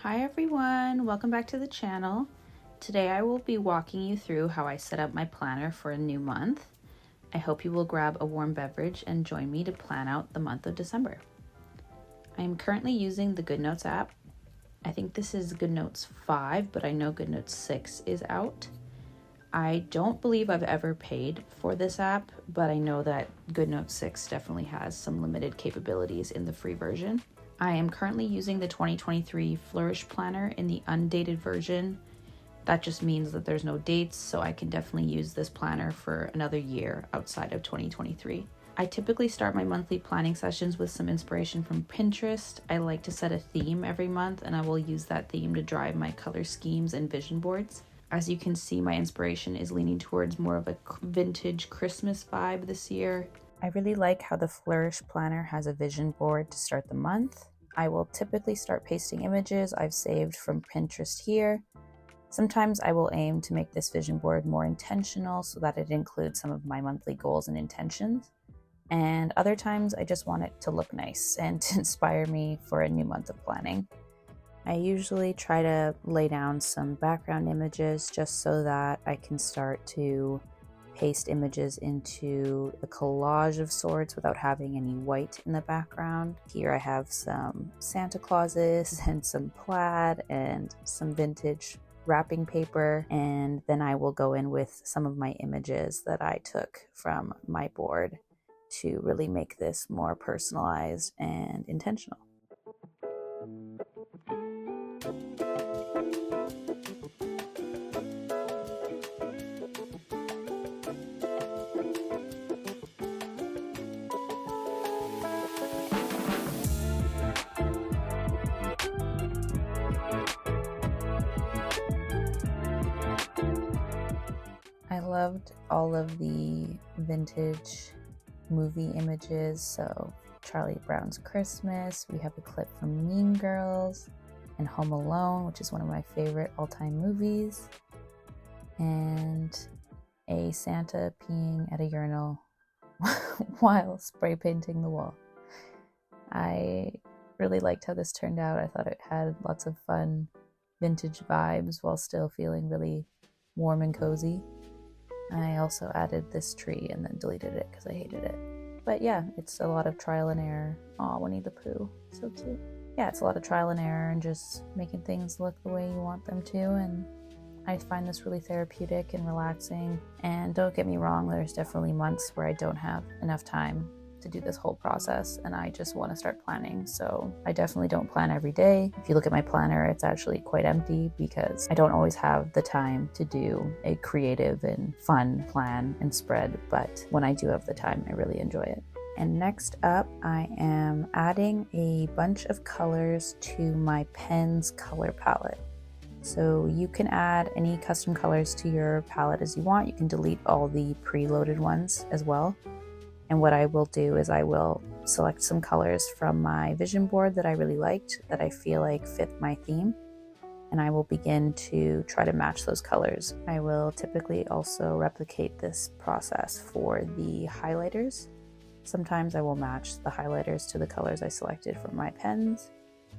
Hi everyone, welcome back to the channel. Today I will be walking you through how I set up my planner for a new month. I hope you will grab a warm beverage and join me to plan out the month of December. I am currently using the GoodNotes app. I think this is GoodNotes 5, but I know GoodNotes 6 is out. I don't believe I've ever paid for this app, but I know that GoodNotes 6 definitely has some limited capabilities in the free version. I am currently using the 2023 Flourish Planner in the undated version. That just means that there's no dates, so I can definitely use this planner for another year outside of 2023. I typically start my monthly planning sessions with some inspiration from Pinterest. I like to set a theme every month, and I will use that theme to drive my color schemes and vision boards. As you can see, my inspiration is leaning towards more of a vintage Christmas vibe this year. I really like how the Flourish Planner has a vision board to start the month. I will typically start pasting images I've saved from Pinterest here. Sometimes I will aim to make this vision board more intentional so that it includes some of my monthly goals and intentions. And other times I just want it to look nice and to inspire me for a new month of planning. I usually try to lay down some background images just so that I can start to paste images into a collage of sorts without having any white in the background. Here I have some Santa Clauses and some plaid and some vintage wrapping paper, and then I will go in with some of my images that I took from my board to really make this more personalized and intentional. I loved all of the vintage movie images, so Charlie Brown's Christmas, we have a clip from Mean Girls, and Home Alone, which is one of my favorite all-time movies, and a Santa peeing at a urinal while spray painting the wall. I really liked how this turned out. I thought it had lots of fun vintage vibes while still feeling really warm and cozy. I also added this tree and then deleted it because I hated it. But yeah, it's a lot of trial and error. Aw, Winnie the Pooh, so cute. Yeah, it's a lot of trial and error and just making things look the way you want them to, and I find this really therapeutic and relaxing. And don't get me wrong, there's definitely months where I don't have enough time to do this whole process and I just want to start planning. So I definitely don't plan every day. If you look at my planner, it's actually quite empty because I don't always have the time to do a creative and fun plan and spread, but when I do have the time, I really enjoy it. And next up, I am adding a bunch of colors to my pen's color palette. So you can add any custom colors to your palette as you want. You can delete all the preloaded ones as well. And what I will do is I will select some colors from my vision board that I really liked, that I feel like fit my theme, and I will begin to try to match those colors. I will typically also replicate this process for the highlighters. Sometimes I will match the highlighters to the colors I selected from my pens,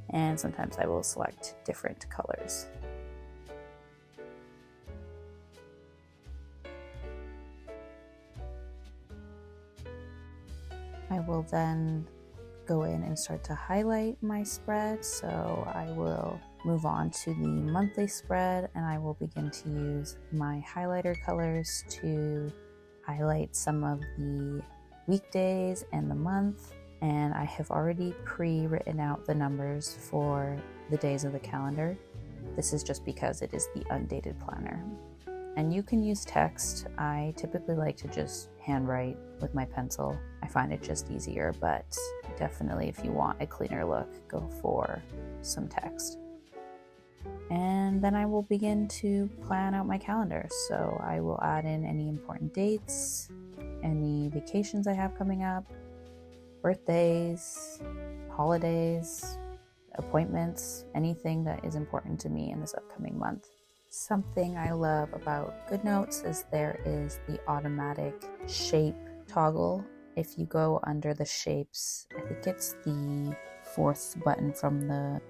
and sometimes I will select different colors. I will then go in and start to highlight my spread. So I will move on to the monthly spread and I will begin to use my highlighter colors to highlight some of the weekdays and the month. And I have already pre-written out the numbers for the days of the calendar. This is just because it is the undated planner. And you can use text. I typically like to just handwrite with my pencil. I find it just easier, but definitely if you want a cleaner look, go for some text. And then I will begin to plan out my calendar. So I will add in any important dates, any vacations I have coming up, birthdays, holidays, appointments, anything that is important to me in this upcoming month. Something I love about GoodNotes is there is the automatic shape toggle. If you go under the shapes, I think it's the fourth button from the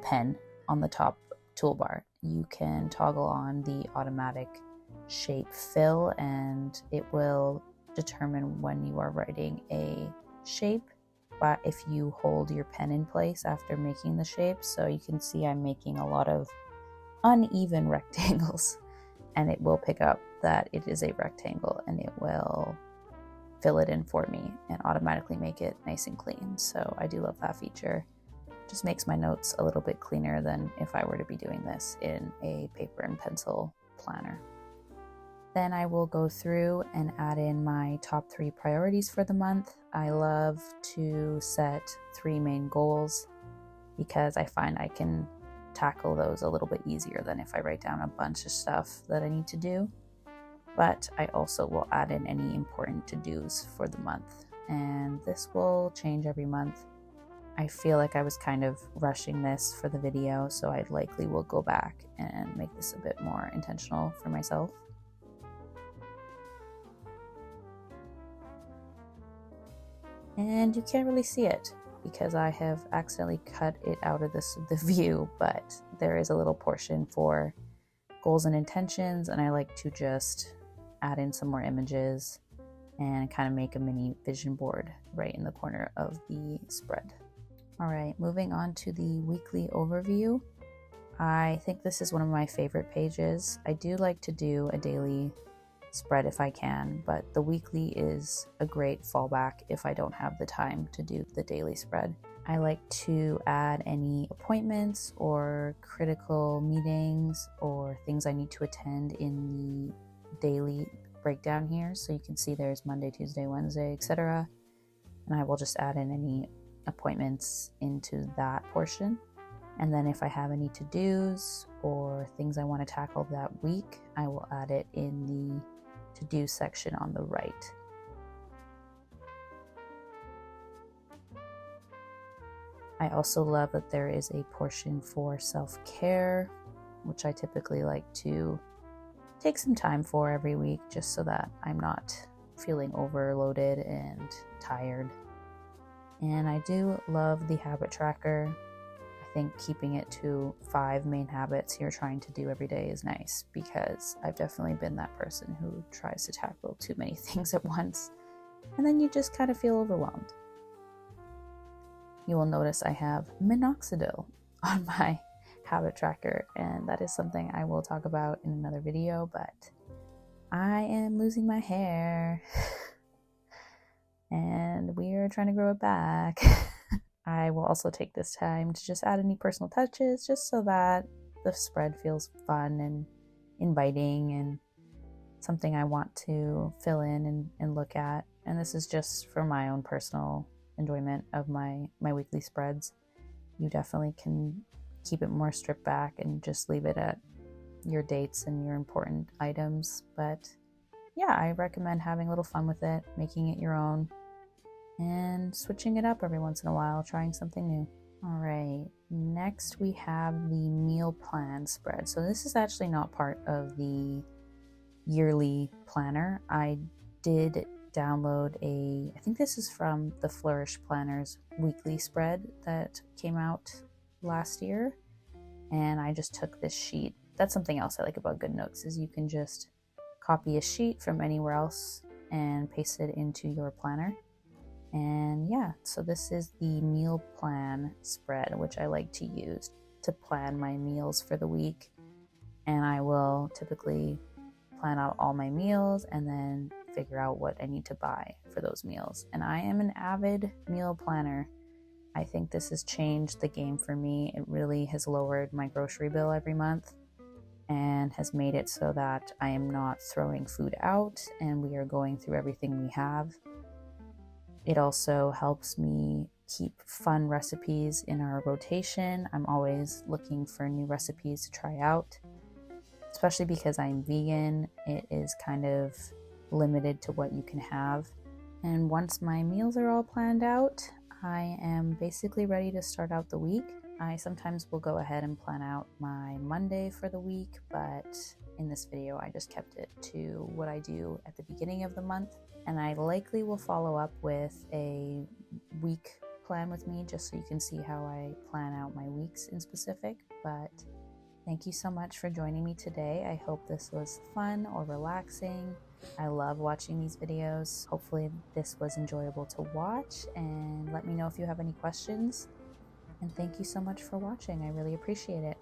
pen. on the top toolbar. You can toggle on the automatic shape fill, and it will determine when you are writing a shape, but if you hold your pen in place after making the shape. So you can see I'm making a lot of uneven rectangles, and it will pick up that it is a rectangle, and it will fill it in for me and automatically make it nice and clean. So I do love that feature. Just makes my notes a little bit cleaner than if I were to be doing this in a paper and pencil planner. Then I will go through and add in my top 3 priorities for the month. I love to set 3 main goals because I find I can tackle those a little bit easier than if I write down a bunch of stuff that I need to do. But I also will add in any important to-dos for the month, and this will change every month. I feel like I was kind of rushing this for the video, so I likely will go back and make this a bit more intentional for myself. And you can't really see it because I have accidentally cut it out of the view, but there is a little portion for goals and intentions, and I like to just add in some more images and kind of make a mini vision board right in the corner of the spread. All right, moving on to the weekly overview. I think this is one of my favorite pages. I do like to do a daily spread if I can, but the weekly is a great fallback if I don't have the time to do the daily spread. I like to add any appointments or critical meetings or things I need to attend in the daily breakdown here. So you can see there's Monday, Tuesday, Wednesday, etc. And I will just add in any appointments into that portion. And then if I have any to-dos or things I want to tackle that week, I will add it in the to-do section on the right. I also love that there is a portion for self-care, which I typically like to take some time for every week, just so that I'm not feeling overloaded and tired. And I do love the habit tracker. I think keeping it to 5 main habits you're trying to do every day is nice, because I've definitely been that person who tries to tackle too many things at once, and then you just kind of feel overwhelmed. You will notice I have minoxidil on my habit tracker, and that is something I will talk about in another video, but I am losing my hair and we are trying to grow it back. I will also take this time to just add any personal touches, just so that the spread feels fun and inviting and something I want to fill in and look at. And this is just for my own personal enjoyment of my weekly spreads. You definitely can keep it more stripped back and just leave it at your dates and your important items. But yeah, I recommend having a little fun with it, making it your own, and switching it up every once in a while, trying something new. All right, next we have the meal plan spread. So this is actually not part of the yearly planner. I did download I think this is from the Flourish Planners weekly spread that came out last year, and I just took this sheet. That's something else I like about GoodNotes, is you can just copy a sheet from anywhere else and paste it into your planner. And yeah, so this is the meal plan spread, which I like to use to plan my meals for the week. And I will typically plan out all my meals and then figure out what I need to buy for those meals. And I am an avid meal planner. I think this has changed the game for me. It really has lowered my grocery bill every month and has made it so that I am not throwing food out and we are going through everything we have. It also helps me keep fun recipes in our rotation. I'm always looking for new recipes to try out, especially because I'm vegan. It is kind of limited to what you can have. And once my meals are all planned out, I am basically ready to start out the week. I sometimes will go ahead and plan out my Monday for the week, but in this video I just kept it to what I do at the beginning of the month. And I likely will follow up with a week plan with me just so you can see how I plan out my weeks in specific, but thank you so much for joining me today. I hope this was fun or relaxing. I love watching these videos. Hopefully this was enjoyable to watch, and let me know if you have any questions. And thank you so much for watching. I really appreciate it.